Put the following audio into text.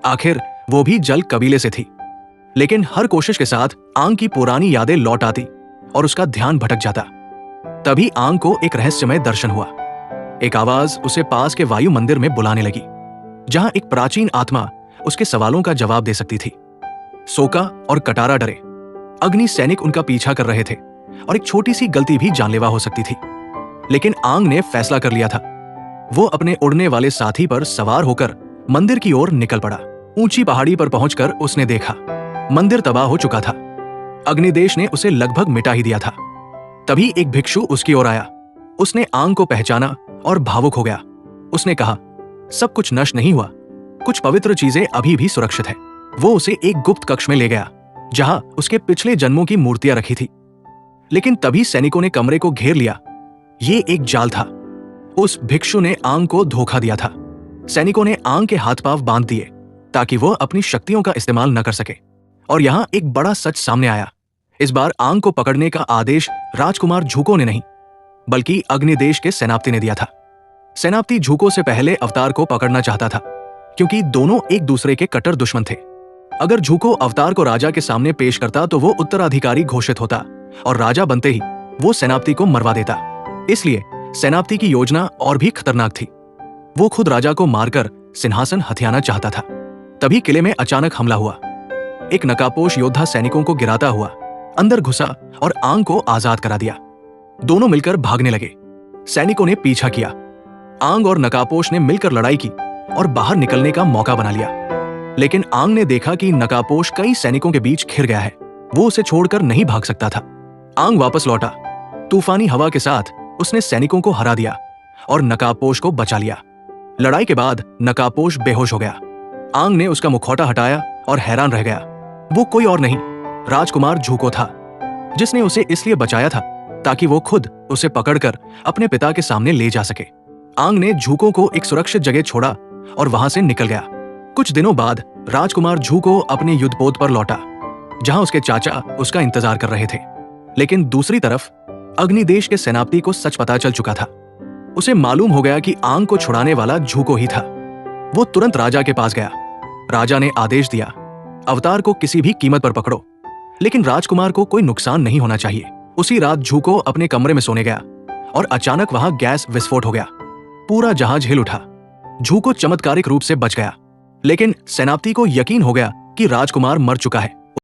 आखिर वो भी जल कबीले से थी। लेकिन हर कोशिश के साथ आंग की पुरानी यादें लौट आती और उसका ध्यान भटक जाता। तभी आंग को एक रहस्यमय दर्शन हुआ। एक आवाज उसे पास के वायु मंदिर में बुलाने लगी, जहां एक प्राचीन आत्मा उसके सवालों का जवाब दे सकती थी। सोका और कटारा डरे। अग्नि सैनिक उनका पीछा कर रहे थे और एक छोटी सी गलती भी जानलेवा हो सकती थी। लेकिन आंग ने फैसला कर लिया था। वो अपने उड़ने वाले साथी पर सवार होकर मंदिर की ओर निकल पड़ा। ऊंची पहाड़ी पर पहुंचकर उसने देखा मंदिर तबाह हो चुका था। अग्निदेश ने उसे लगभग मिटा ही दिया था। तभी एक भिक्षु उसकी ओर आया। उसने आंग को पहचाना और भावुक हो गया। उसने कहा, सब कुछ नष्ट नहीं हुआ, कुछ पवित्र चीजें अभी भी सुरक्षित हैं। वो उसे एक गुप्त कक्ष में ले गया, जहां उसके पिछले जन्मों की मूर्तियां रखी थी। लेकिन तभी सैनिकों ने कमरे को घेर लिया। ये एक जाल था। उस भिक्षु ने आंग को धोखा दिया था। सैनिकों ने आंग के हाथ पांव बांध दिए ताकि वह अपनी शक्तियों का इस्तेमाल न कर सके। और यहां एक बड़ा सच सामने आया। इस बार आंग को पकड़ने का आदेश राजकुमार झूको ने नहीं, बल्कि अग्निदेश के सेनापति ने दिया था। सेनापति झूको से पहले अवतार को पकड़ना चाहता था, क्योंकि दोनों एक दूसरे के कट्टर दुश्मन थे। अगर झूको अवतार को राजा के सामने पेश करता तो वो उत्तराधिकारी घोषित होता और राजा बनते ही वो सेनापति को मरवा देता। इसलिए सेनापति की योजना और भी खतरनाक थी। वो खुद राजा को मारकर सिंहासन हथियाना चाहता था। तभी किले में अचानक हमला हुआ। एक नकाबपोश योद्धा सैनिकों को गिराता हुआ अंदर घुसा और आंग को आजाद करा दिया। दोनों मिलकर भागने लगे। सैनिकों ने पीछा किया। आंग और नकाबपोश ने मिलकर लड़ाई की और बाहर निकलने का मौका बना लिया। लेकिन आंग ने देखा कि नकाबपोश कई सैनिकों के बीच घिर गया है। वो उसे छोड़कर नहीं भाग सकता था। आंग वापस लौटा। तूफानी हवा के साथ उसने सैनिकों को हरा दिया और नकाबपोश को बचा लिया। लड़ाई के बाद नकाबपोश बेहोश हो गया। आंग ने उसका मुखौटा हटाया और हैरान रह गया। वो कोई और नहीं, राजकुमार झूको था, जिसने उसे इसलिए बचाया था ताकि वो खुद उसे पकड़कर अपने पिता के सामने ले जा सके। आंग ने झूको को एक सुरक्षित जगह छोड़ा और वहां से निकल गया। कुछ दिनों बाद राजकुमार झूको अपने युद्धपोत पर लौटा, जहां उसके चाचा उसका इंतजार कर रहे थे। लेकिन दूसरी तरफ अग्निदेश के सेनापति को सच पता चल चुका था। उसे मालूम हो गया कि आंग को छुड़ाने वाला झूको ही था। वो तुरंत राजा के पास गया। राजा ने आदेश दिया, अवतार को किसी भी कीमत पर पकड़ो, लेकिन राजकुमार को कोई नुकसान नहीं होना चाहिए। उसी रात झूको अपने कमरे में सोने गया और अचानक वहां गैस विस्फोट हो गया। पूरा जहाज हिल उठा। झूको चमत्कारिक रूप से बच गया, लेकिन सेनापति को यकीन हो गया कि राजकुमार मर चुका है।